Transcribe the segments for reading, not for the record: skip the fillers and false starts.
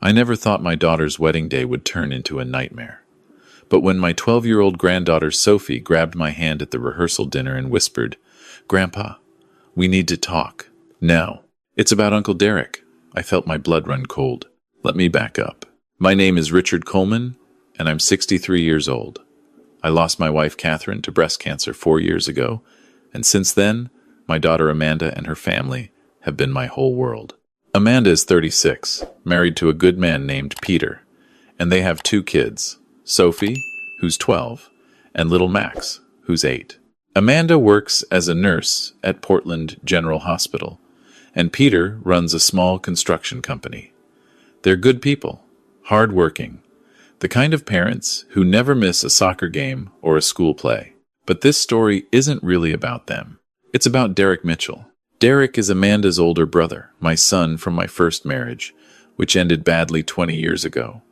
I never thought my daughter's wedding day would turn into a nightmare. But when my 12-year-old granddaughter Sophie grabbed my hand at the rehearsal dinner and whispered, "Grandpa, we need to talk." Now, it's about Uncle Derek. I felt my blood run cold. Let me back up. My name is Richard Coleman, and I'm 63 years old. I lost my wife Catherine to breast cancer 4 years ago, and since then, my daughter Amanda and her family have been my whole world. Amanda is 36, married to a good man named Peter, and they have 2 kids, Sophie, who's 12, and little Max, who's 8. Amanda works as a nurse at Portland General Hospital, and Peter runs a small construction company. They're good people, hard-working, the kind of parents who never miss a soccer game or a school play. But this story isn't really about them. It's about Derek Mitchell. Derek is Amanda's older brother, my son from my first marriage, which ended badly 20 years ago.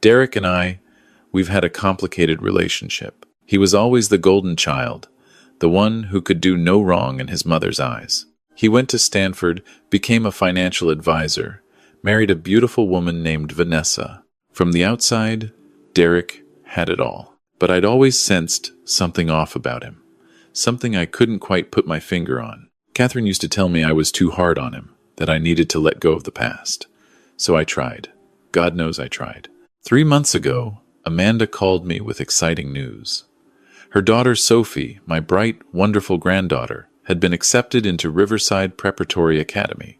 Derek and we've had a complicated relationship. He was always the golden child, the one who could do no wrong in his mother's eyes. He went to Stanford, became a financial advisor, married a beautiful woman named Vanessa. From the outside, Derek had it all. But I'd always sensed something off about him, something I couldn't quite put my finger on. Catherine used to tell me I was too hard on him, that I needed to let go of the past. So I tried. God knows I tried. 3 months ago, Amanda called me with exciting news. Her daughter Sophie, my bright, wonderful granddaughter, had been accepted into Riverside Preparatory Academy,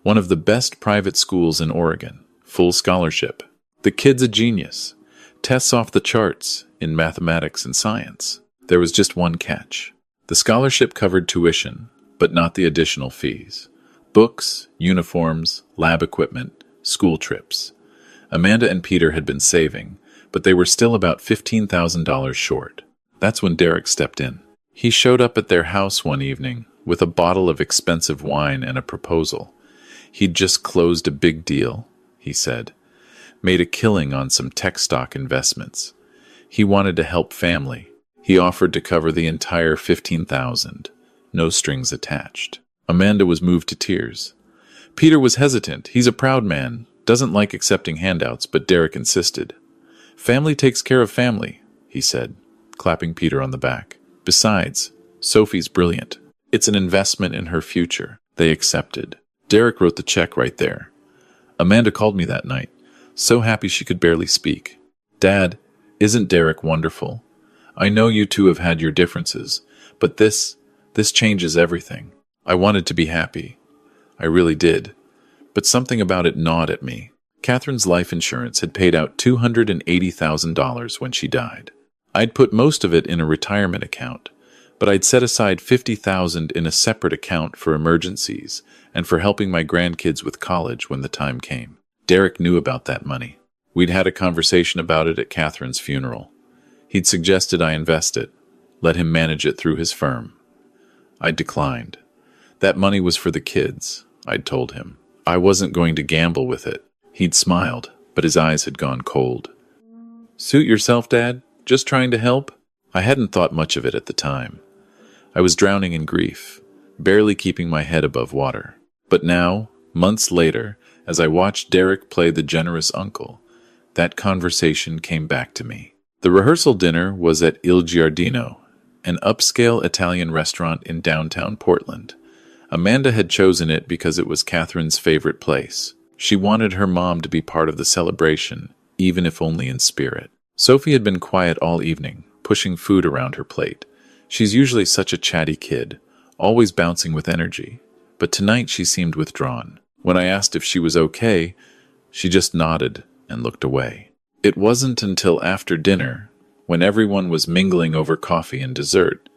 one of the best private schools in Oregon, full scholarship. The kid's a genius, tests off the charts in mathematics and science. There was just one catch. The scholarship covered tuition, but not the additional fees. Books, uniforms, lab equipment, school trips. Amanda and Peter had been saving, but they were still about $15,000 short. That's when Derek stepped in. He showed up at their house one evening with a bottle of expensive wine and a proposal. He'd just closed a big deal, he said. Made a killing on some tech stock investments. He wanted to help family. He offered to cover the entire $15,000. No strings attached. Amanda was moved to tears. Peter was hesitant. He's a proud man, doesn't like accepting handouts, but Derek insisted. "Family takes care of family," he said, clapping Peter on the back. "Besides, Sophie's brilliant. It's an investment in her future." They accepted. Derek wrote the check right there. Amanda called me that night, so happy she could barely speak. "Dad, isn't Derek wonderful? I know you two have had your differences, but this changes everything." I wanted to be happy. I really did. But something about it gnawed at me. Catherine's life insurance had paid out $280,000 when she died. I'd put most of it in a retirement account, but I'd set aside $50,000 in a separate account for emergencies and for helping my grandkids with college when the time came. Derek knew about that money. We'd had a conversation about it at Catherine's funeral. He'd suggested I invest it, let him manage it through his firm. I declined. That money was for the kids, I'd told him. I wasn't going to gamble with it. He'd smiled, but his eyes had gone cold. "Suit yourself, Dad? Just trying to help?" I hadn't thought much of it at the time. I was drowning in grief, barely keeping my head above water. But now, months later, as I watched Derek play the generous uncle, that conversation came back to me. The rehearsal dinner was at Il Giardino, an upscale Italian restaurant in downtown Portland. Amanda had chosen it because it was Catherine's favorite place. She wanted her mom to be part of the celebration, even if only in spirit. Sophie had been quiet all evening, pushing food around her plate. She's usually such a chatty kid, always bouncing with energy, but tonight she seemed withdrawn. When I asked if she was okay, she just nodded and looked away. It wasn't until after dinner, when everyone was mingling over coffee and dessert,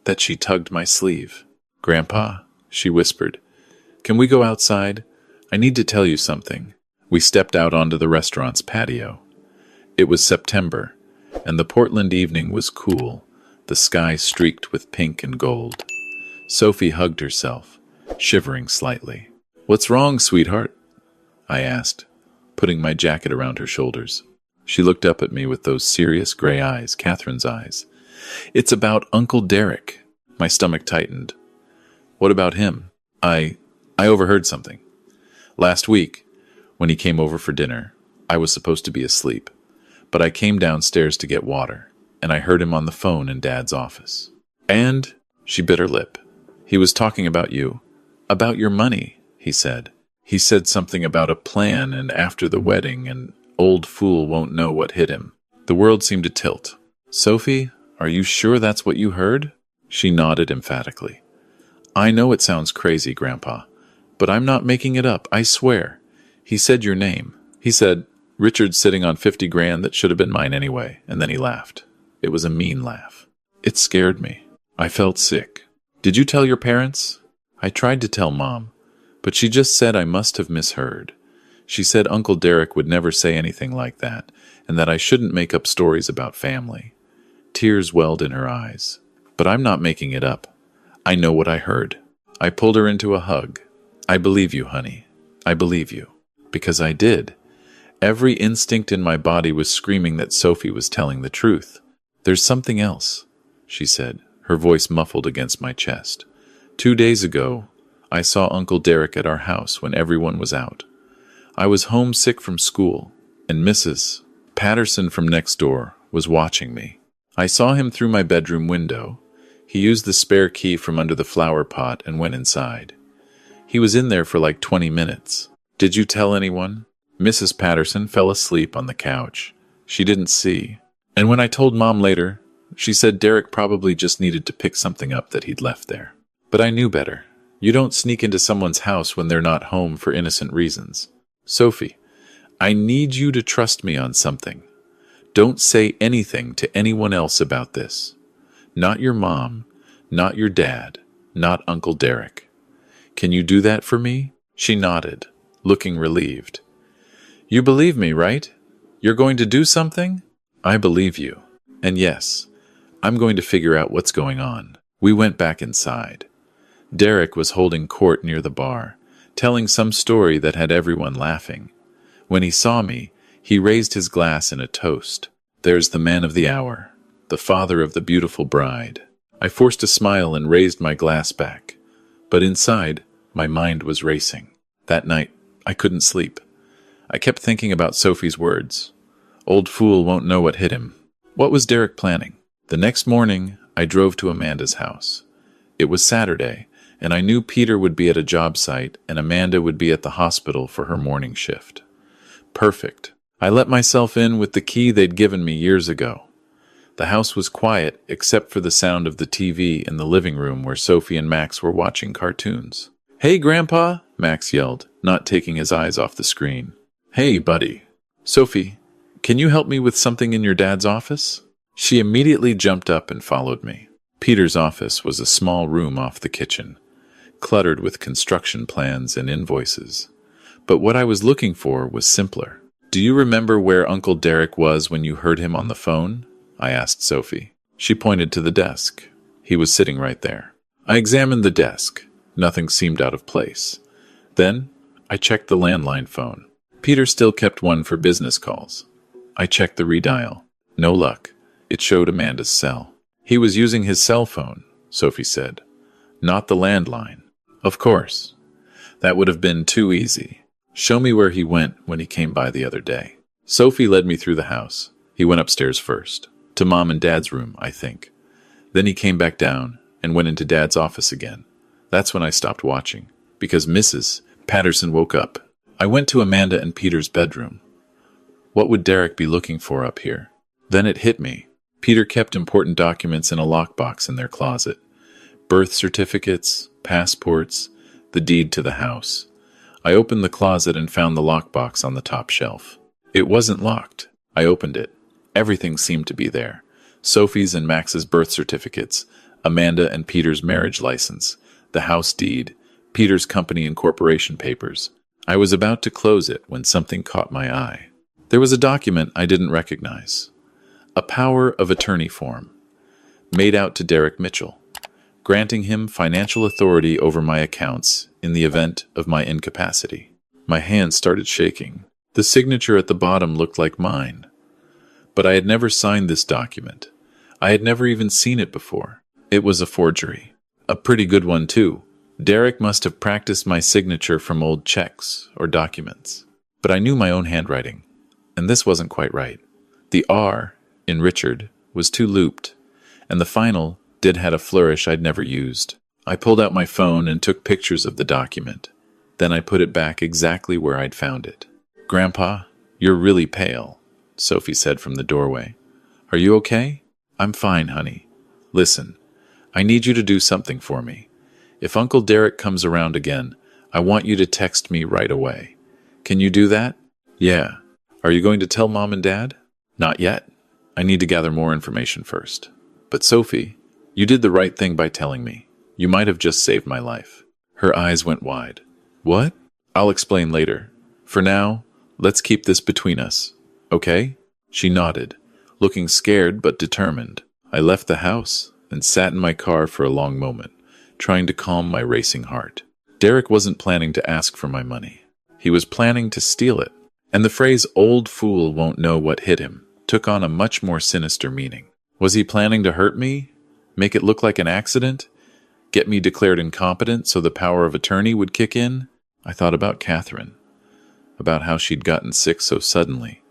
that she tugged my sleeve. "Grandpa," she whispered, "can we go outside? I need to tell you something." We stepped out onto the restaurant's patio. It was September, and the Portland evening was cool, the sky streaked with pink and gold. Sophie hugged herself, shivering slightly. "What's wrong, sweetheart?" I asked, putting my jacket around her shoulders. She looked up at me with those serious gray eyes, Catherine's eyes. "It's about Uncle Derek." My stomach tightened. "What about him?" I overheard something. Last week, When he came over for dinner, I was supposed to be asleep, but I came downstairs to get water, and I heard him on the phone in Dad's office. And, she bit her lip, he was talking about you. About your money, he said. He said something about a plan and after the wedding, and old fool won't know what hit him. The world seemed to tilt. Sophie, are you sure that's what you heard? She nodded emphatically. I know it sounds crazy, Grandpa, but I'm not making it up, I swear. He said your name. He said, Richard's sitting on 50 grand that should have been mine anyway, and then he laughed. It was a mean laugh. It scared me. I felt sick. Did you tell your parents? I tried to tell Mom, but she just said I must have misheard. She said Uncle Derek would never say anything like that, and that I shouldn't make up stories about family. Tears welled in her eyes. But I'm not making it up. I know what I heard. I pulled her into a hug. I believe you, honey. I believe you. Because I did. Every instinct in my body was screaming that Sophie was telling the truth. There's something else, she said, her voice muffled against my chest. 2 days ago, I saw Uncle Derek at our house when everyone was out. I was homesick from school, and Mrs. Patterson from next door was watching me. I saw him through my bedroom window. He used the spare key from under the flower pot and went inside. He was in there for like 20 minutes. Did you tell anyone? Mrs. Patterson fell asleep on the couch. She didn't see. And when I told Mom later, she said Derek probably just needed to pick something up that he'd left there. But I knew better. You don't sneak into someone's house when they're not home for innocent reasons. Sophie, I need you to trust me on something. Don't say anything to anyone else about this. Not your mom, not your dad, not Uncle Derek. Can you do that for me? She nodded, looking relieved. You believe me, right? You're going to do something? I believe you. And yes, I'm going to figure out what's going on. We went back inside. Derek was holding court near the bar, telling some story that had everyone laughing. When he saw me, he raised his glass in a toast. There's the man of the hour, the father of the beautiful bride. I forced a smile and raised my glass back. But inside, my mind was racing. That night, I couldn't sleep. I kept thinking about Sophie's words. Old fool won't know what hit him. What was Derek planning? The next morning, I drove to Amanda's house. It was Saturday, and I knew Peter would be at a job site and Amanda would be at the hospital for her morning shift. Perfect. I let myself in with the key they'd given me years ago. The house was quiet except for the sound of the TV in the living room where Sophie and Max were watching cartoons. Hey, Grandpa, Max yelled, not taking his eyes off the screen. Hey, buddy. Sophie, can you help me with something in your dad's office? She immediately jumped up and followed me. Peter's office was a small room off the kitchen, cluttered with construction plans and invoices. But what I was looking for was simpler. Do you remember where Uncle Derek was when you heard him on the phone? I asked Sophie. She pointed to the desk. He was sitting right there. I examined the desk. Nothing seemed out of place. Then, I checked the landline phone. Peter still kept one for business calls. I checked the redial. No luck. It showed Amanda's cell. He was using his cell phone, Sophie said. Not the landline. Of course. That would have been too easy. Show me where he went when he came by the other day. Sophie led me through the house. He went upstairs first. To Mom and Dad's room, I think. Then he came back down and went into Dad's office again. That's when I stopped watching, because Mrs. Patterson woke up. I went to Amanda and Peter's bedroom. What would Derek be looking for up here? Then it hit me. Peter kept important documents in a lockbox in their closet. Birth certificates, passports, the deed to the house. I opened the closet and found the lockbox on the top shelf. It wasn't locked. I opened it. Everything seemed to be there. Sophie's and Max's birth certificates, Amanda and Peter's marriage license, the house deed, Peter's company and corporation papers. I was about to close it when something caught my eye. There was a document I didn't recognize. A power of attorney form, made out to Derek Mitchell, granting him financial authority over my accounts in the event of my incapacity. My hands started shaking. The signature at the bottom looked like mine. But I had never signed this document. I had never even seen it before. It was a forgery. A pretty good one, too. Derek must have practiced my signature from old checks or documents. But I knew my own handwriting, and this wasn't quite right. The R in Richard was too looped, and the final did had a flourish I'd never used. I pulled out my phone and took pictures of the document. Then I put it back exactly where I'd found it. "Grandpa, you're really pale," Sophie said from the doorway. "Are you okay?" "I'm fine, honey. Listen, I need you to do something for me. If Uncle Derek comes around again, I want you to text me right away. Can you do that?" "Yeah. Are you going to tell Mom and Dad?" "Not yet. I need to gather more information first." "But Sophie, you did the right thing by telling me. You might have just saved my life." Her eyes went wide. "What?" "I'll explain later. For now, let's keep this between us. Okay?" She nodded, looking scared but determined. I left the house and sat in my car for a long moment, trying to calm my racing heart. Derek wasn't planning to ask for my money. He was planning to steal it. And the phrase "old fool won't know what hit him" took on a much more sinister meaning. Was he planning to hurt me? Make it look like an accident? Get me declared incompetent so the power of attorney would kick in? I thought about Catherine, about how she'd gotten sick so suddenly.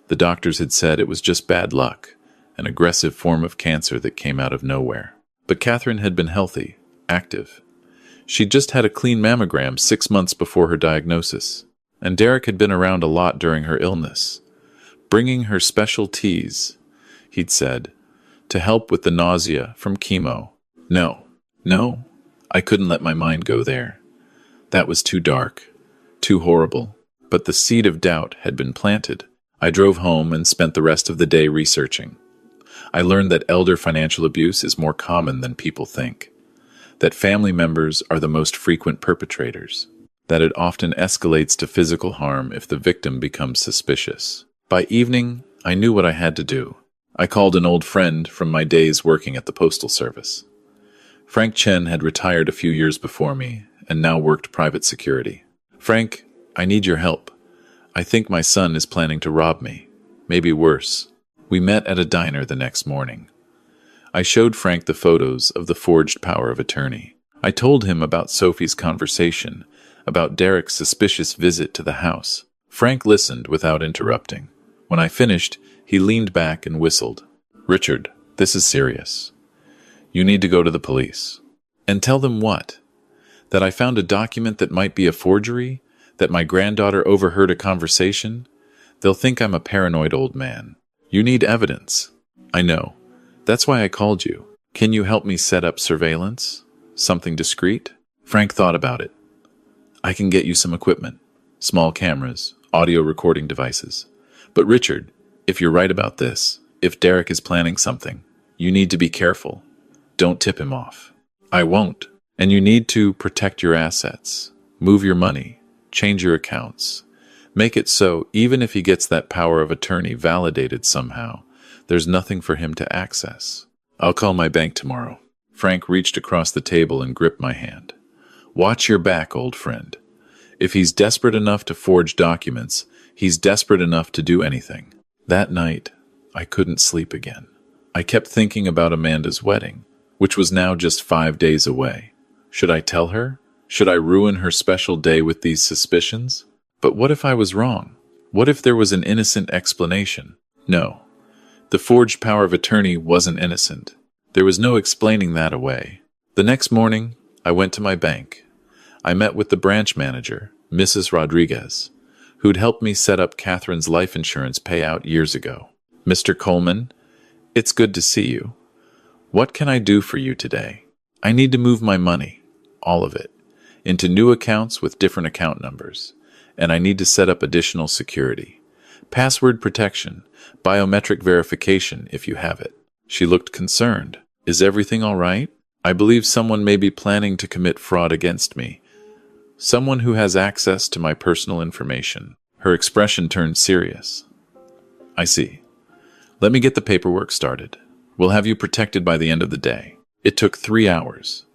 The doctors had said it was just bad luck, an aggressive form of cancer that came out of nowhere. But Catherine had been healthy, active. She'd just had a clean mammogram 6 months before her diagnosis, and Derek had been around a lot during her illness, bringing her special teas, he'd said, to help with the nausea from chemo. No, I couldn't let my mind go there. That was too dark, too horrible. But the seed of doubt had been planted. I drove home and spent the rest of the day researching. I learned that elder financial abuse is more common than people think, that family members are the most frequent perpetrators, that it often escalates to physical harm if the victim becomes suspicious. By evening, I knew what I had to do. I called an old friend from my days working at the Postal Service. Frank Chen had retired a few years before me and now worked private security. "Frank, I need your help. I think my son is planning to rob me. Maybe worse." We met at a diner the next morning. I showed Frank the photos of the forged power of attorney. I told him about Sophie's conversation, about Derek's suspicious visit to the house. Frank listened without interrupting. When I finished, he leaned back and whistled. "Richard, this is serious. You need to go to the police." "And tell them what? That I found a document that might be a forgery? That my granddaughter overheard a conversation? They'll think I'm a paranoid old man. You need evidence." "I know. That's why I called you. Can you help me set up surveillance? Something discreet?" Frank thought about it. "I can get you some equipment. Small cameras, audio recording devices. But Richard, if you're right about this, if Derek is planning something, you need to be careful. Don't tip him off." "I won't. And you need to protect your assets. Move your money. Change your accounts. Make it so, even if he gets that power of attorney validated somehow, there's nothing for him to access." "I'll call my bank tomorrow." Frank reached across the table and gripped my hand. "Watch your back, old friend. If he's desperate enough to forge documents, he's desperate enough to do anything." That night, I couldn't sleep again. I kept thinking about Amanda's wedding, which was now just 5 days away. Should I tell her? Should I ruin her special day with these suspicions? But what if I was wrong? What if there was an innocent explanation? No. The forged power of attorney wasn't innocent. There was no explaining that away. The next morning, I went to my bank. I met with the branch manager, Mrs. Rodriguez, who'd helped me set up Catherine's life insurance payout years ago. "Mr. Coleman, it's good to see you. What can I do for you today?" "I need to move my money, all of it, into new accounts with different account numbers, and I need to set up additional security. Password protection, biometric verification if you have it." She looked concerned. "Is everything all right? I believe someone may be planning to commit fraud against me. Someone who has access to my personal information." Her expression turned serious. "I see. Let me get the paperwork started. We'll have you protected by the end of the day." It took 3 hours,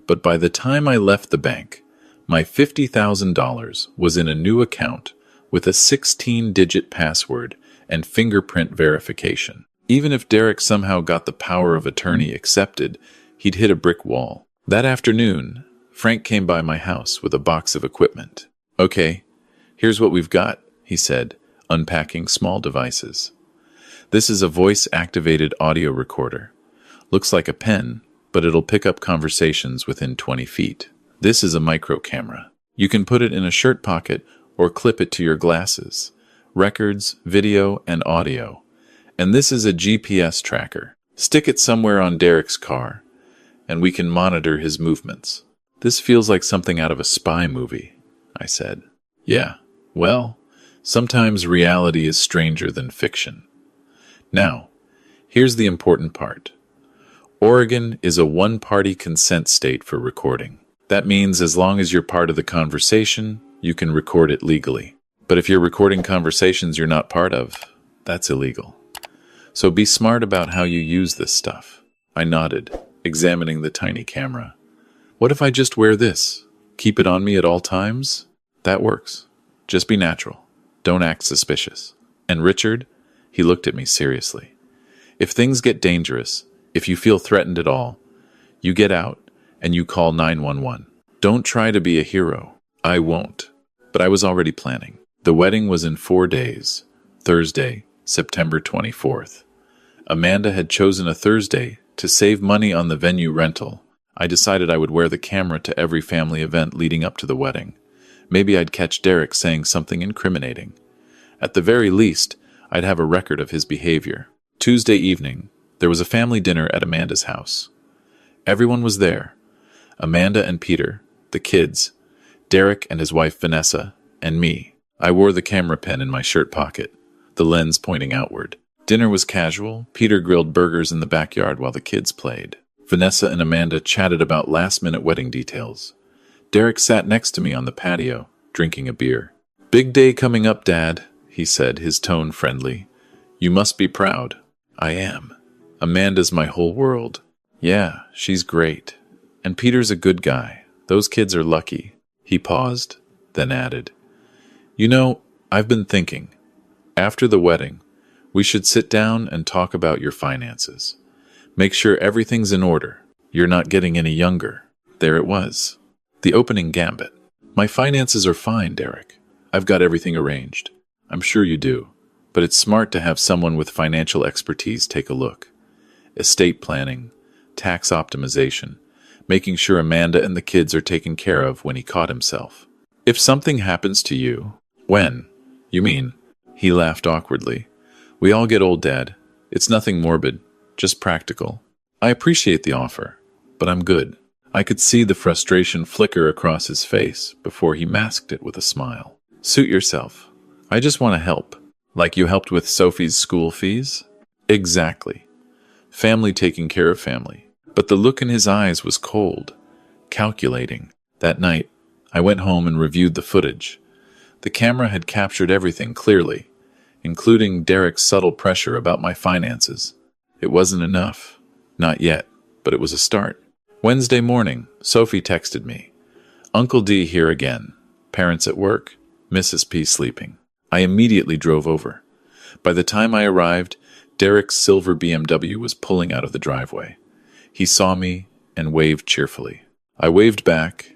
but by the time I left the bank, my $50,000 was in a new account with a 16-digit password and fingerprint verification. Even if Derek somehow got the power of attorney accepted, he'd hit a brick wall. That afternoon, Frank came by my house with a box of equipment. "Okay, here's what we've got," he said, unpacking small devices. This is a voice-activated audio recorder. Looks like a pen, but it'll pick up conversations within 20 feet. This is a micro camera. You can put it in a shirt pocket or clip it to your glasses. Records, video, and audio. And this is a GPS tracker. Stick it somewhere on Derek's car, and we can monitor his movements. This feels like something out of a spy movie, I said. Yeah, well, sometimes reality is stranger than fiction. Now, here's the important part. Oregon is a one-party consent state for recording. That means as long as you're part of the conversation, you can record it legally. But if you're recording conversations you're not part of, that's illegal. So be smart about how you use this stuff. I nodded, examining the tiny camera. What if I just wear this? Keep it on me at all times? That works. Just be natural. Don't act suspicious. And Richard, he looked at me seriously. If things get dangerous, if you feel threatened at all, you get out and you call 911. Don't try to be a hero. I won't. But I was already planning. The wedding was in 4 days. Thursday, September 24th. Amanda had chosen a Thursday to save money on the venue rental. I decided I would wear the camera to every family event leading up to the wedding. Maybe I'd catch Derek saying something incriminating. At the very least, I'd have a record of his behavior. Tuesday evening, there was a family dinner at Amanda's house. Everyone was there. Amanda and Peter, the kids, Derek and his wife Vanessa, and me. I wore the camera pen in my shirt pocket, the lens pointing outward. Dinner was casual. Peter grilled burgers in the backyard while the kids played. Vanessa and Amanda chatted about last-minute wedding details. Derek sat next to me on the patio, drinking a beer. "Big day coming up, Dad," he said, his tone friendly. "You must be proud." "I am. Amanda's my whole world." "Yeah, she's great. And Peter's a good guy. Those kids are lucky." He paused, then added, "You know, I've been thinking. After the wedding, we should sit down and talk about your finances. Make sure everything's in order. You're not getting any younger." There it was. The opening gambit. "My finances are fine, Derek. I've got everything arranged." "I'm sure you do. But it's smart to have someone with financial expertise take a look. Estate planning, tax optimization, making sure Amanda and the kids are taken care of when he caught himself. If something happens to you..." "When? You mean?" He laughed awkwardly. "We all get old, Dad. It's nothing morbid, just practical." I appreciate the offer, but I'm good. I could see the frustration flicker across his face before he masked it with a smile. "Suit yourself. I just want to help. Like you helped with Sophie's school fees?" "Exactly. Family taking care of family." But the look in his eyes was cold, calculating. That night, I went home and reviewed the footage. The camera had captured everything clearly, including Derek's subtle pressure about my finances. It wasn't enough. Not yet, but it was a start. Wednesday morning, Sophie texted me. "Uncle D here again. Parents at work, Mrs. P sleeping." I immediately drove over. By the time I arrived, Derek's silver BMW was pulling out of the driveway. He saw me and waved cheerfully. I waved back,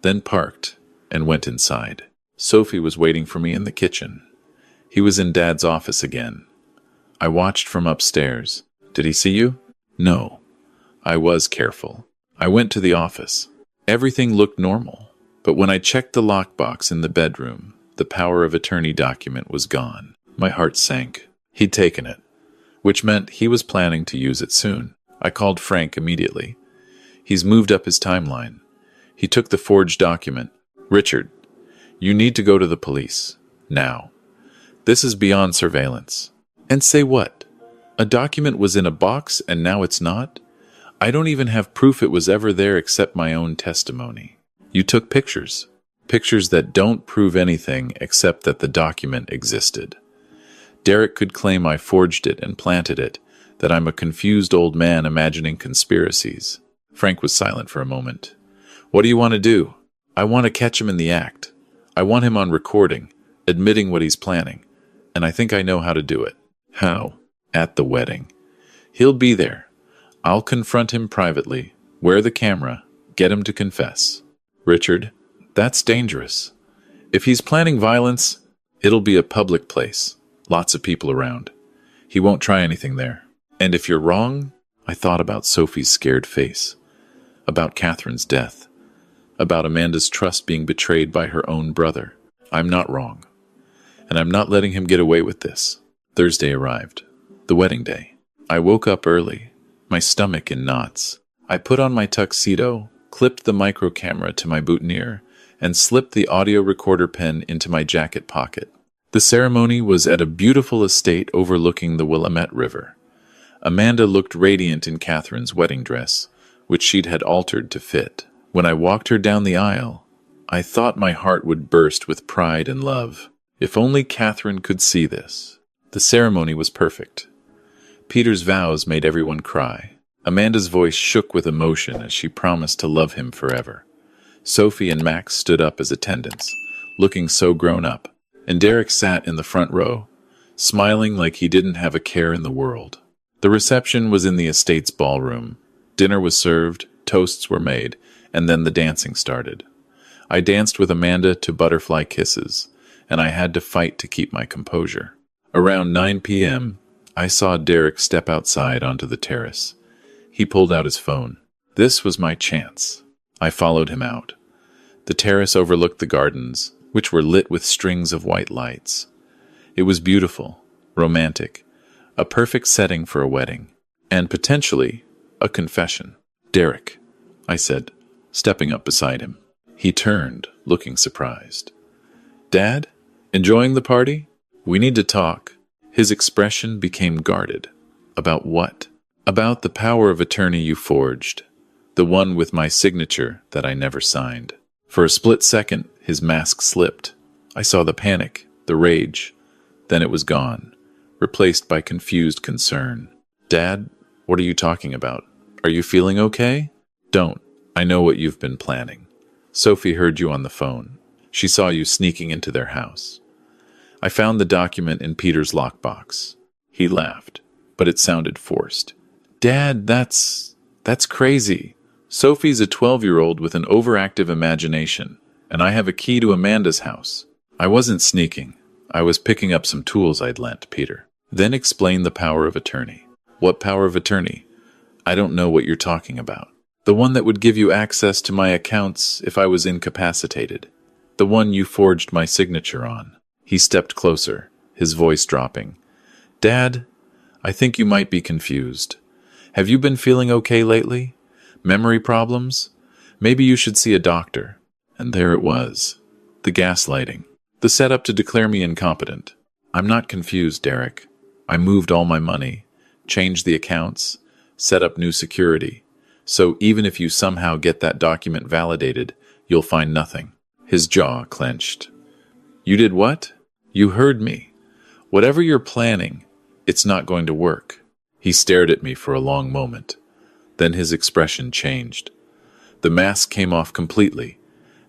then parked and went inside. Sophie was waiting for me in the kitchen. He was in Dad's office again. I watched from upstairs. "Did he see you?" "No." I was careful. I went to the office. Everything looked normal. But when I checked the lockbox in the bedroom, the power of attorney document was gone. My heart sank. He'd taken it, which meant he was planning to use it soon. I called Frank immediately. He's moved up his timeline. He took the forged document. "Richard, you need to go to the police. Now. This is beyond surveillance." "And say what? A document was in a box and now it's not? I don't even have proof it was ever there except my own testimony." "You took pictures. Pictures that don't prove anything except that the document existed. Derek could claim I forged it and planted it, that I'm a confused old man imagining conspiracies." Frank was silent for a moment. "What do you want to do?" "I want to catch him in the act. I want him on recording, admitting what he's planning. And I think I know how to do it." "How?" "At the wedding. He'll be there. I'll confront him privately, wear the camera, get him to confess." "Richard, that's dangerous. If he's planning violence..." It'll be a public place. Lots of people around. He won't try anything there. And if you're wrong, I thought about Sophie's scared face, about Catherine's death, about Amanda's trust being betrayed by her own brother. I'm not wrong. And I'm not letting him get away with this. Thursday arrived. The wedding day. I woke up early, my stomach in knots. I put on my tuxedo, clipped the micro camera to my boutonniere, and slipped the audio recorder pen into my jacket pocket. The ceremony was at a beautiful estate overlooking the Willamette River. Amanda looked radiant in Catherine's wedding dress, which she'd had altered to fit. When I walked her down the aisle, I thought my heart would burst with pride and love. If only Catherine could see this. The ceremony was perfect. Peter's vows made everyone cry. Amanda's voice shook with emotion as she promised to love him forever. Sophie and Max stood up as attendants, looking so grown up, and Derek sat in the front row, smiling like he didn't have a care in the world. The reception was in the estate's ballroom. Dinner was served, toasts were made, and then the dancing started. I danced with Amanda to butterfly kisses, and I had to fight to keep my composure. Around 9 p.m., I saw Derek step outside onto the terrace. He pulled out his phone. This was my chance. I followed him out. The terrace overlooked the gardens, which were lit with strings of white lights. It was beautiful, romantic, a perfect setting for a wedding, and potentially a confession. "Derek," I said, stepping up beside him. He turned, looking surprised. "Dad? Enjoying the party? We need to talk." His expression became guarded. "About what?" "About the power of attorney you forged, the one with my signature that I never signed." For a split second, his mask slipped. I saw the panic, the rage. Then it was gone, replaced by confused concern. "Dad, what are you talking about? Are you feeling okay?" "Don't. I know what you've been planning. Sophie heard you on the phone. She saw you sneaking into their house. I found the document in Peter's lockbox." He laughed, but it sounded forced. "Dad, that's crazy. Sophie's a 12-year-old with an overactive imagination, and I have a key to Amanda's house. I wasn't sneaking. I was picking up some tools I'd lent Peter." Then explain the power of attorney. "What power of attorney? I don't know what you're talking about." "The one that would give you access to my accounts if I was incapacitated. The one you forged my signature on." He stepped closer, his voice dropping. "Dad, I think you might be confused. Have you been feeling okay lately? Memory problems? Maybe you should see a doctor." And there it was. The gaslighting. The setup to declare me incompetent. "I'm not confused, Derek. I moved all my money, changed the accounts, set up new security. So even if you somehow get that document validated, you'll find nothing." His jaw clenched. "You did what?" "You heard me. Whatever you're planning, it's not going to work." He stared at me for a long moment. Then his expression changed. The mask came off completely,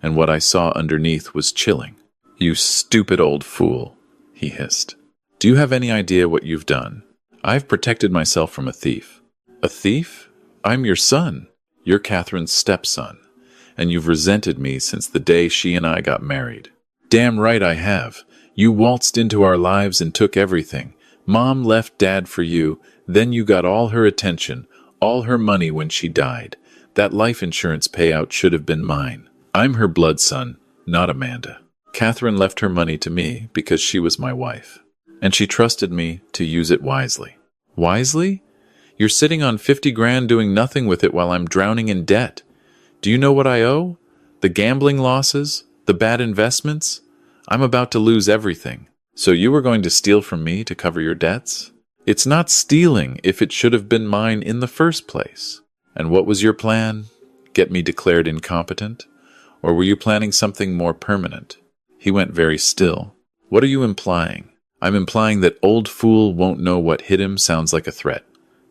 and what I saw underneath was chilling. "You stupid old fool," he hissed. "Do you have any idea what you've done? I've protected myself from a thief." "A thief? I'm your son. You're Catherine's stepson, and you've resented me since the day she and I got married." "Damn right I have. You waltzed into our lives and took everything. Mom left Dad for you, then you got all her attention, all her money when she died. That life insurance payout should have been mine. I'm her blood son, not Amanda. Catherine left her money to me because she was my wife, and she trusted me to use it wisely." "Wisely? You're sitting on 50 grand doing nothing with it while I'm drowning in debt. Do you know what I owe? The gambling losses? The bad investments? I'm about to lose everything. So you were going to steal from me to cover your debts? It's not stealing if it should have been mine in the first place. And what was your plan? Get me declared incompetent? Or were you planning something more permanent?" He went very still. "What are you implying?" "I'm implying that old fool won't know what hit him sounds like a threat."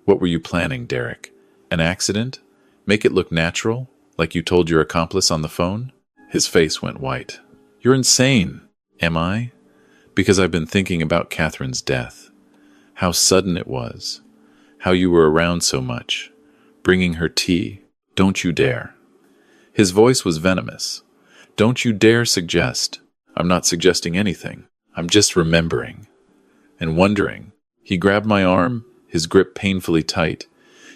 "What were you planning, Derek? An accident? Make it look natural, like you told your accomplice on the phone?" His face went white. "You're insane." "Am I?" "Because I've been thinking about Catherine's death. How sudden it was. How you were around so much. Bringing her tea. Don't you dare." His voice was venomous. "Don't you dare suggest." "I'm not suggesting anything. I'm just remembering and wondering. He grabbed my arm, his grip painfully tight.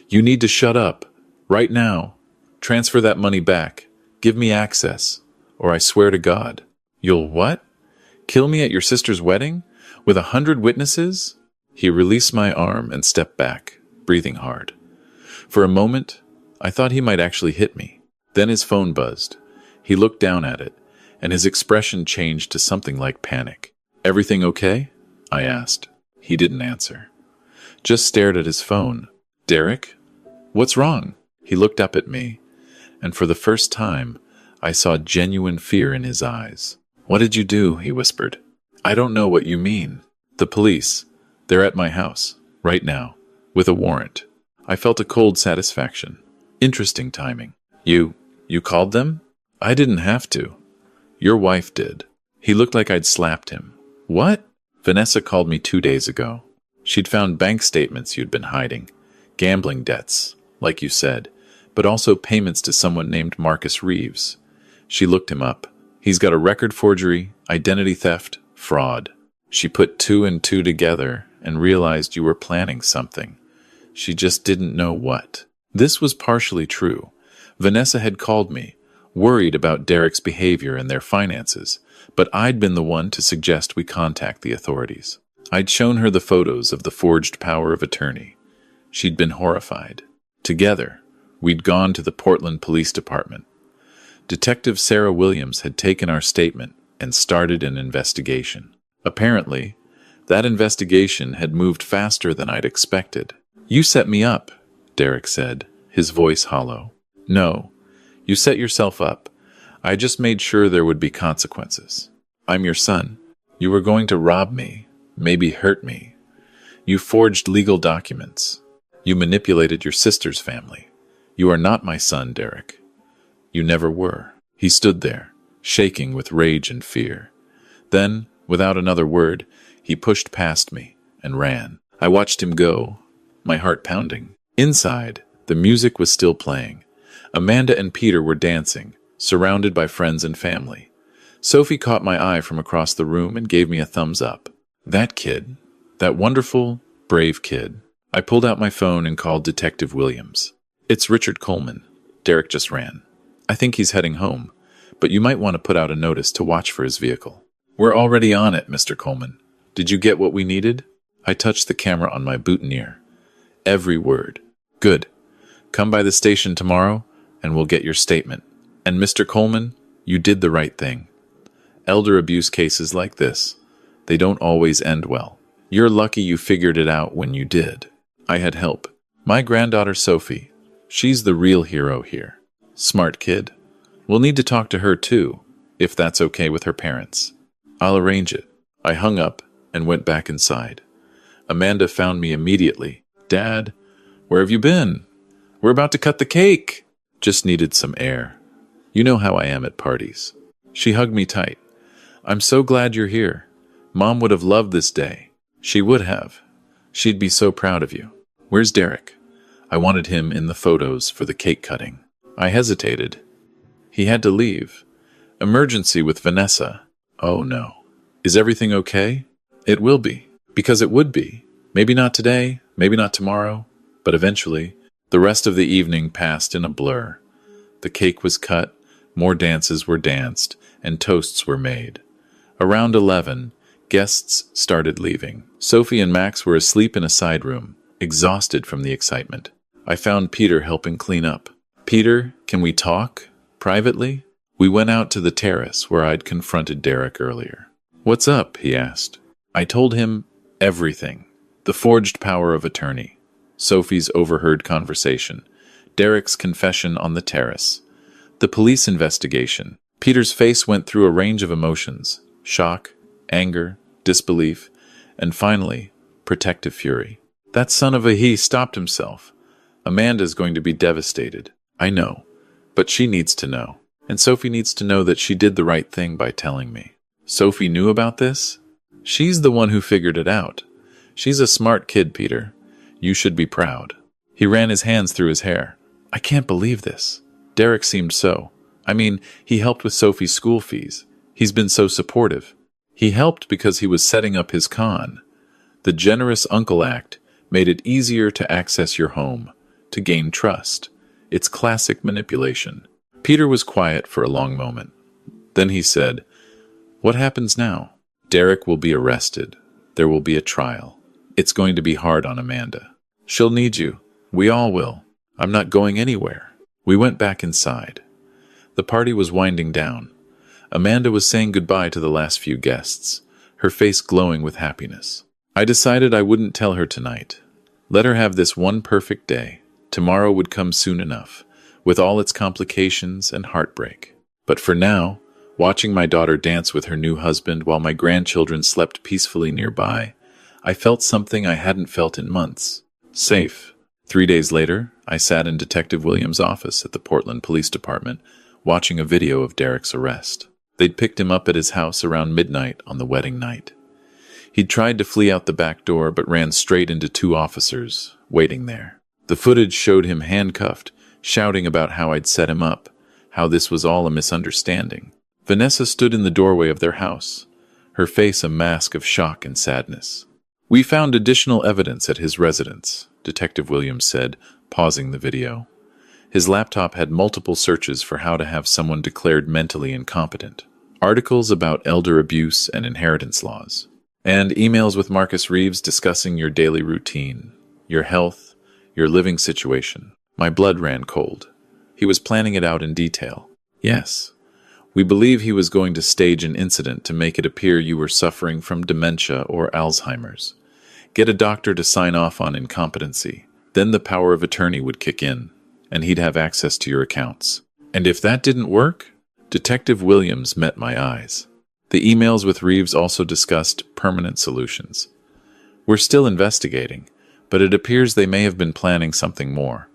You need to shut up. Right now. Transfer that money back. Give me access. Or I swear to God. You'll what? Kill me at your sister's wedding? With 100 witnesses? He released my arm and stepped back, breathing hard. For a moment, I thought he might actually hit me. Then his phone buzzed. He looked down at it, and his expression changed to something like panic. Everything okay? I asked. He didn't answer. Just stared at his phone. Derek? What's wrong? He looked up at me, and for the first time, I saw genuine fear in his eyes. What did you do? He whispered. I don't know what you mean. The police. They're at my house, right now, with a warrant. I felt a cold satisfaction. Interesting timing. You called them? I didn't have to. Your wife did. He looked like I'd slapped him. What? Vanessa called me 2 days ago. She'd found bank statements you'd been hiding. Gambling debts, like you said, but also payments to someone named Marcus Reeves. She looked him up. He's got a record forgery, identity theft, fraud. She put 2 and 2 together and realized you were planning something. She just didn't know what. This was partially true. Vanessa had called me, worried about Derek's behavior and their finances, but I'd been the one to suggest we contact the authorities. I'd shown her the photos of the forged power of attorney. She'd been horrified. Together, we'd gone to the Portland Police Department. Detective Sarah Williams had taken our statement and started an investigation. Apparently, that investigation had moved faster than I'd expected. You set me up, Derek said, his voice hollow. No, you set yourself up. I just made sure there would be consequences. I'm your son. You were going to rob me, maybe hurt me. You forged legal documents. You manipulated your sister's family. You are not my son, Derek. You never were. He stood there, shaking with rage and fear. Then, without another word, he pushed past me and ran. I watched him go, my heart pounding. Inside, the music was still playing. Amanda and Peter were dancing, surrounded by friends and family. Sophie caught my eye from across the room and gave me a thumbs up. That kid, that wonderful, brave kid. I pulled out my phone and called Detective Williams. It's Richard Coleman. Derek just ran. I think he's heading home, but you might want to put out a notice to watch for his vehicle. We're already on it, Mr. Coleman. Did you get what we needed? I touched the camera on my boutonniere. Every word. Good. Come by the station tomorrow, and we'll get your statement. And Mr. Coleman, you did the right thing. Elder abuse cases like this, they don't always end well. You're lucky you figured it out when you did. I had help. My granddaughter Sophie, she's the real hero here. Smart kid. We'll need to talk to her too, if that's okay with her parents. I'll arrange it. I hung up and went back inside. Amanda found me immediately. Dad, where have you been? We're about to cut the cake. Just needed some air. You know how I am at parties. She hugged me tight. I'm so glad you're here. Mom would have loved this day. She would have. She'd be so proud of you. Where's Derek? I wanted him in the photos for the cake cutting. I hesitated. He had to leave. Emergency with Vanessa. Oh no. Is everything okay? It will be. Because it would be. Maybe not today, maybe not tomorrow, but eventually. The rest of the evening passed in a blur. The cake was cut, more dances were danced, and toasts were made. Around 11, guests started leaving. Sophie and Max were asleep in a side room, exhausted from the excitement. I found Peter helping clean up. Peter, can we talk? Privately? We went out to the terrace where I'd confronted Derek earlier. What's up? He asked. I told him everything. The forged power of attorney. Sophie's overheard conversation. Derek's confession on the terrace. The police investigation. Peter's face went through a range of emotions. Shock, anger, disbelief, and finally, protective fury. That son of a he stopped himself. Amanda's going to be devastated. I know, but she needs to know. And Sophie needs to know that she did the right thing by telling me. Sophie knew about this? She's the one who figured it out. She's a smart kid, Peter. You should be proud. He ran his hands through his hair. I can't believe this. Derek seemed so. I mean, he helped with Sophie's school fees. He's been so supportive. He helped because he was setting up his con. The generous uncle act made it easier to access your home, to gain trust. It's classic manipulation. Peter was quiet for a long moment. Then he said, "What happens now?" "Derek will be arrested. There will be a trial. It's going to be hard on Amanda. She'll need you. We all will. I'm not going anywhere." We went back inside. The party was winding down. Amanda was saying goodbye to the last few guests, her face glowing with happiness. I decided I wouldn't tell her tonight. Let her have this one perfect day. Tomorrow would come soon enough, with all its complications and heartbreak. But for now, watching my daughter dance with her new husband while my grandchildren slept peacefully nearby, I felt something I hadn't felt in months. Safe. 3 days later, I sat in Detective Williams' office at the Portland Police Department, watching a video of Derek's arrest. They'd picked him up at his house around midnight on the wedding night. He'd tried to flee out the back door but ran straight into 2 officers, waiting there. The footage showed him handcuffed, shouting about how I'd set him up, how this was all a misunderstanding. Vanessa stood in the doorway of their house, her face a mask of shock and sadness. "We found additional evidence at his residence," Detective Williams said, pausing the video. His laptop had multiple searches for how to have someone declared mentally incompetent, articles about elder abuse and inheritance laws, and emails with Marcus Reeves discussing your daily routine, your health, your living situation. My blood ran cold. He was planning it out in detail. "Yes. We believe he was going to stage an incident to make it appear you were suffering from dementia or Alzheimer's. Get a doctor to sign off on incompetency. Then the power of attorney would kick in, and he'd have access to your accounts. And if that didn't work?" Detective Williams met my eyes. The emails with Reeves also discussed permanent solutions. "We're still investigating, but it appears they may have been planning something more.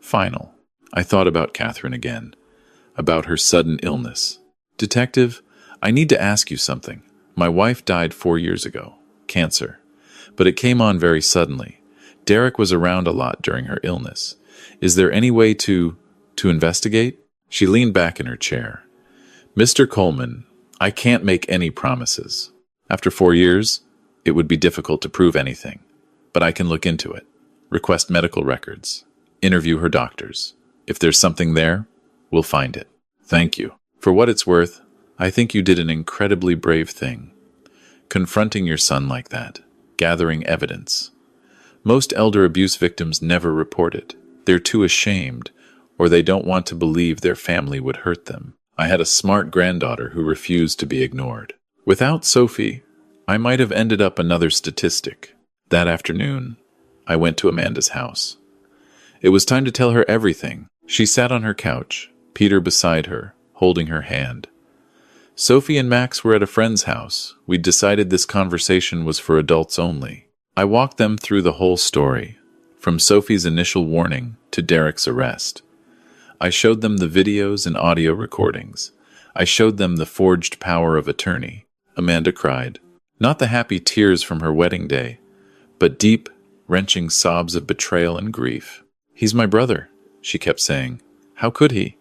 Final." I thought about Catherine again, about her sudden illness. "Detective, I need to ask you something. My wife died 4 years ago. Cancer. But it came on very suddenly. Derek was around a lot during her illness. Is there any way to investigate?" She leaned back in her chair. "Mr. Coleman, I can't make any promises. After 4 years, it would be difficult to prove anything. But I can look into it. Request medical records. Interview her doctors. If there's something there, we'll find it." "Thank you. For what it's worth, I think you did an incredibly brave thing. Confronting your son like that. Gathering evidence. Most elder abuse victims never report it. They're too ashamed, or they don't want to believe their family would hurt them. I had a smart granddaughter who refused to be ignored. Without Sophie, I might have ended up another statistic." That afternoon, I went to Amanda's house. It was time to tell her everything. She sat on her couch, Peter beside her, holding her hand. Sophie and Max were at a friend's house. We'd decided this conversation was for adults only. I walked them through the whole story, from Sophie's initial warning to Derek's arrest. I showed them the videos and audio recordings. I showed them the forged power of attorney. Amanda cried. Not the happy tears from her wedding day, but deep, wrenching sobs of betrayal and grief. "He's my brother," she kept saying. "How could he?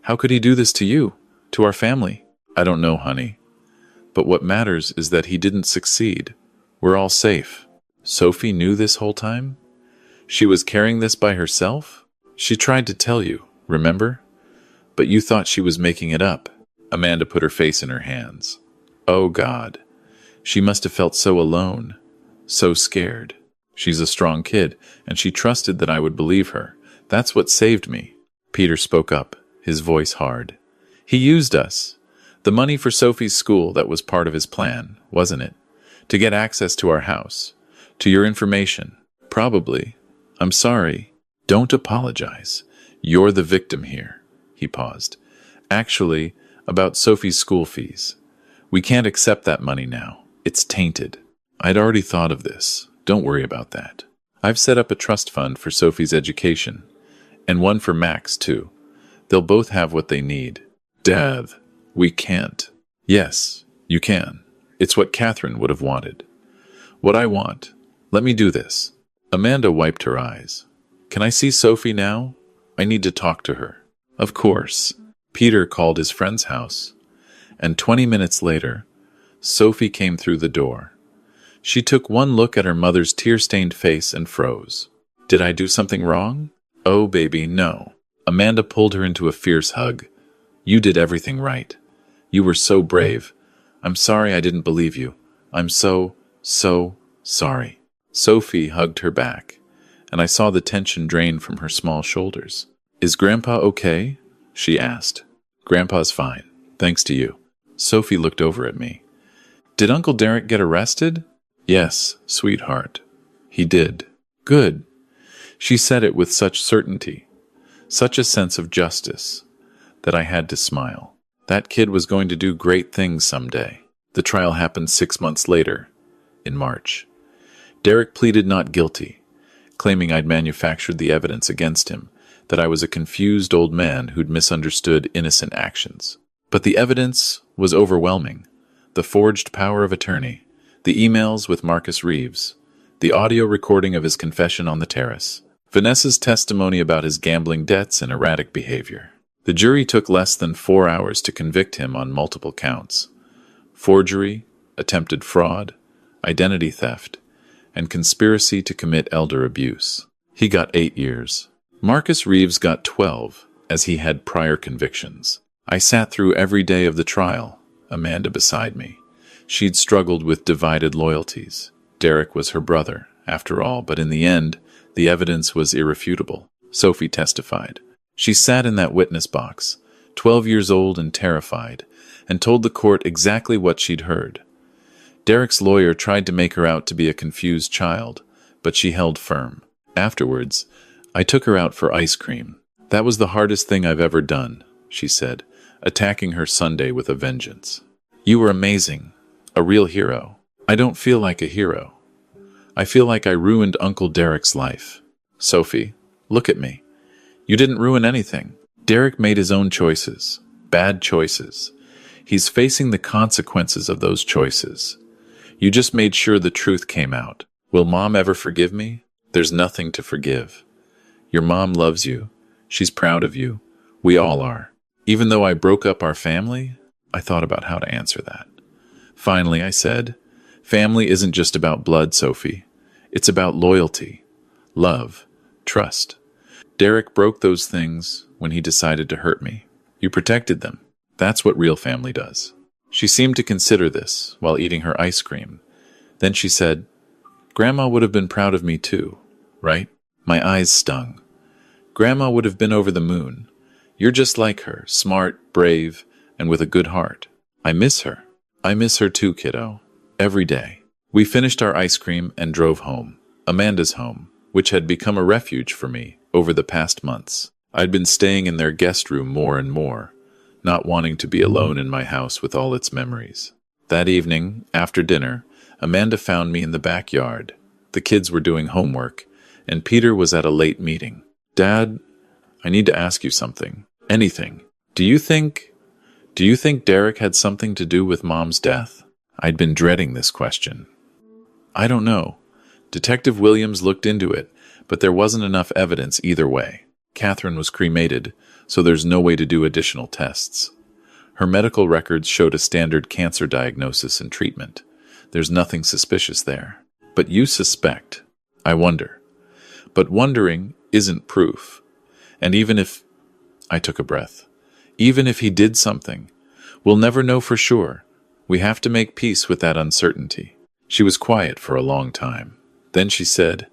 How could he do this to you, to our family?" "I don't know, honey. But what matters is that he didn't succeed. We're all safe." Sophie knew this whole time? She was carrying this by herself? She tried to tell you, remember? But you thought she was making it up. Amanda put her face in her hands. Oh, God. She must have felt so alone, so scared. She's a strong kid, and she trusted that I would believe her. That's what saved me. Peter spoke up, his voice hard. He used us. The money for Sophie's school, that was part of his plan, wasn't it? To get access to our house, to your information. Probably. I'm sorry. Don't apologize. You're the victim here. He paused. Actually, about Sophie's school fees. We can't accept that money now. It's tainted. I'd already thought of this. Don't worry about that. I've set up a trust fund for Sophie's education, and one for Max, too. They'll both have what they need. Dad, we can't. Yes, you can. It's what Catherine would have wanted. What I want. Let me do this. Amanda wiped her eyes. Can I see Sophie now? I need to talk to her. Of course. Peter called his friend's house, and 20 minutes later, Sophie came through the door. She took one look at her mother's tear-stained face and froze. Did I do something wrong? Oh, baby, no. Amanda pulled her into a fierce hug. You did everything right. You were so brave. I'm sorry I didn't believe you. I'm so sorry. Sophie hugged her back, and I saw the tension drain from her small shoulders. Is Grandpa okay? She asked. Grandpa's fine, thanks to you. Sophie looked over at me. Did Uncle Derek get arrested? Yes, sweetheart. He did. Good. She said it with such certainty, such a sense of justice, that I had to smile. That kid was going to do great things someday. The trial happened 6 months later, in March. Derek pleaded not guilty, claiming I'd manufactured the evidence against him, that I was a confused old man who'd misunderstood innocent actions. But the evidence was overwhelming. The forged power of attorney, the emails with Marcus Reeves, the audio recording of his confession on the terrace, Vanessa's testimony about his gambling debts and erratic behavior. The jury took less than 4 hours to convict him on multiple counts: forgery, attempted fraud, identity theft, and conspiracy to commit elder abuse. He got 8 years. Marcus Reeves got 12, as he had prior convictions. I sat through every day of the trial, Amanda beside me. She'd struggled with divided loyalties. Derek was her brother, after all, but in the end, the evidence was irrefutable. Sophie testified. She sat in that witness box, 12 years old and terrified, and told the court exactly what she'd heard. Derek's lawyer tried to make her out to be a confused child, but she held firm. Afterwards, I took her out for ice cream. That was the hardest thing I've ever done, she said, attacking her Sunday with a vengeance. You were amazing, a real hero. I don't feel like a hero. I feel like I ruined Uncle Derek's life. Sophie, look at me. You didn't ruin anything. Derek made his own choices, bad choices. He's facing the consequences of those choices. You just made sure the truth came out. Will Mom ever forgive me? There's nothing to forgive. Your mom loves you. She's proud of you. We all are. Even though I broke up our family, I thought about how to answer that. Finally, I said, family isn't just about blood, Sophie. It's about loyalty, love, trust. Derek broke those things when he decided to hurt me. You protected them. That's what real family does. She seemed to consider this while eating her ice cream. Then she said, Grandma would have been proud of me too, right? My eyes stung. Grandma would have been over the moon. You're just like her, smart, brave, and with a good heart. I miss her. I miss her too, kiddo. Every day. We finished our ice cream and drove home. Amanda's home, which had become a refuge for me over the past months. I'd been staying in their guest room more and more, not wanting to be alone in my house with all its memories. That evening, after dinner, Amanda found me in the backyard. The kids were doing homework, and Peter was at a late meeting. Dad, I need to ask you something. Anything. Do you think Derek had something to do with Mom's death? I'd been dreading this question. I don't know. Detective Williams looked into it, but there wasn't enough evidence either way. Catherine was cremated, so there's no way to do additional tests. Her medical records showed a standard cancer diagnosis and treatment. There's nothing suspicious there. But you suspect. I wonder. But wondering isn't proof. And even if... I took a breath. Even if he did something, we'll never know for sure. We have to make peace with that uncertainty. She was quiet for a long time. Then she said,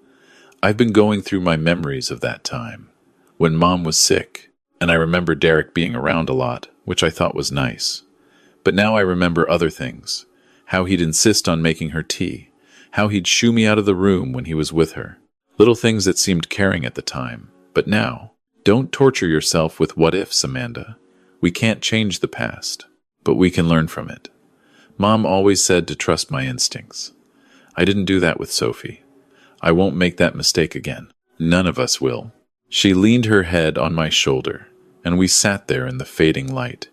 I've been going through my memories of that time, when Mom was sick, and I remember Derek being around a lot, which I thought was nice. But now I remember other things, how he'd insist on making her tea, how he'd shoo me out of the room when he was with her. Little things that seemed caring at the time, but now, don't torture yourself with what-ifs, Amanda. We can't change the past, but we can learn from it. Mom always said to trust my instincts. I didn't do that with Sophie. I won't make that mistake again. None of us will. She leaned her head on my shoulder, and we sat there in the fading light.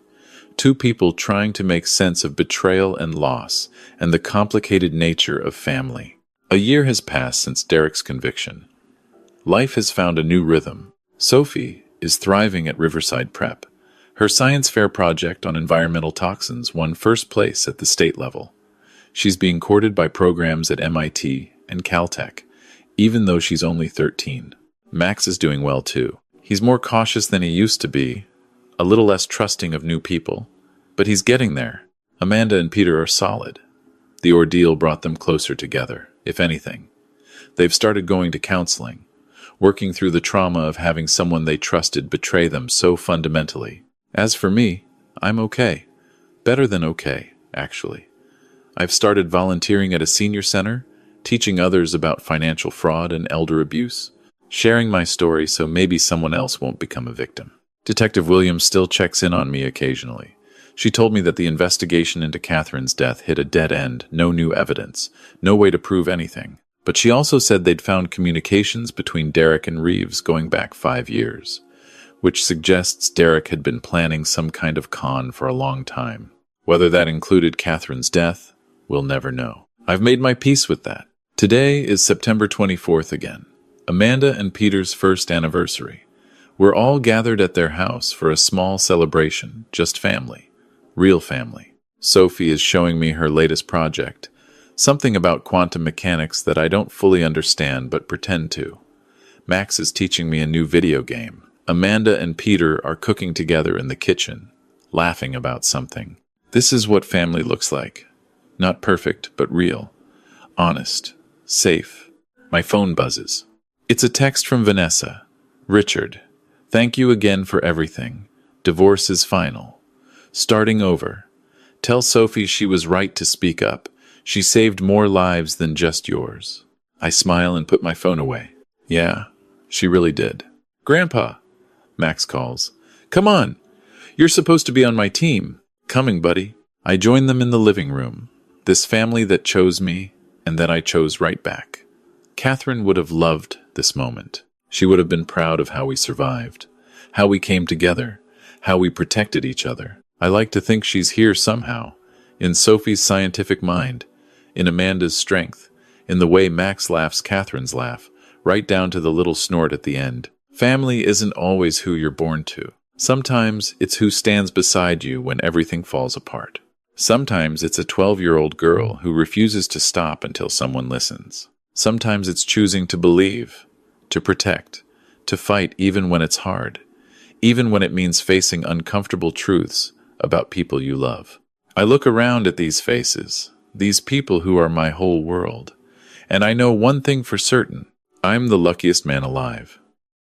Two people trying to make sense of betrayal and loss and the complicated nature of family. A year has passed since Derek's conviction. Life has found a new rhythm. Sophie is thriving at Riverside Prep. Her science fair project on environmental toxins won first place at the state level. She's being courted by programs at MIT and Caltech, even though she's only 13. Max is doing well too. He's more cautious than he used to be, a little less trusting of new people, but he's getting there. Amanda and Peter are solid. The ordeal brought them closer together, if anything. They've started going to counseling, working through the trauma of having someone they trusted betray them so fundamentally. As for me, I'm okay. Better than okay, actually. I've started volunteering at a senior center, teaching others about financial fraud and elder abuse, sharing my story so maybe someone else won't become a victim. Detective Williams still checks in on me occasionally. She told me that the investigation into Catherine's death hit a dead end, no new evidence, no way to prove anything. But she also said they'd found communications between Derek and Reeves going back 5 years, which suggests Derek had been planning some kind of con for a long time. Whether that included Catherine's death, we'll never know. I've made my peace with that. Today is September 24th again, Amanda and Peter's first anniversary. We're all gathered at their house for a small celebration, just family, real family. Sophie is showing me her latest project, something about quantum mechanics that I don't fully understand but pretend to. Max is teaching me a new video game. Amanda and Peter are cooking together in the kitchen, laughing about something. This is what family looks like. Not perfect, but real. Honest. Safe. My phone buzzes. It's a text from Vanessa. Richard, thank you again for everything. Divorce is final. Starting over. Tell Sophie she was right to speak up. She saved more lives than just yours. I smile and put my phone away. Yeah, she really did. Grandpa, Max calls. Come on. You're supposed to be on my team. Coming, buddy. I join them in the living room. This family that chose me, and then I chose right back. Catherine would have loved this moment. She would have been proud of how we survived, how we came together, how we protected each other. I like to think she's here somehow, in Sophie's scientific mind, in Amanda's strength, in the way Max laughs Catherine's laugh, right down to the little snort at the end. Family isn't always who you're born to. Sometimes it's who stands beside you when everything falls apart. Sometimes it's a 12-year-old girl who refuses to stop until someone listens. Sometimes it's choosing to believe, to protect, to fight even when it's hard, even when it means facing uncomfortable truths about people you love. I look around at these faces, these people who are my whole world, and I know one thing for certain. I'm the luckiest man alive.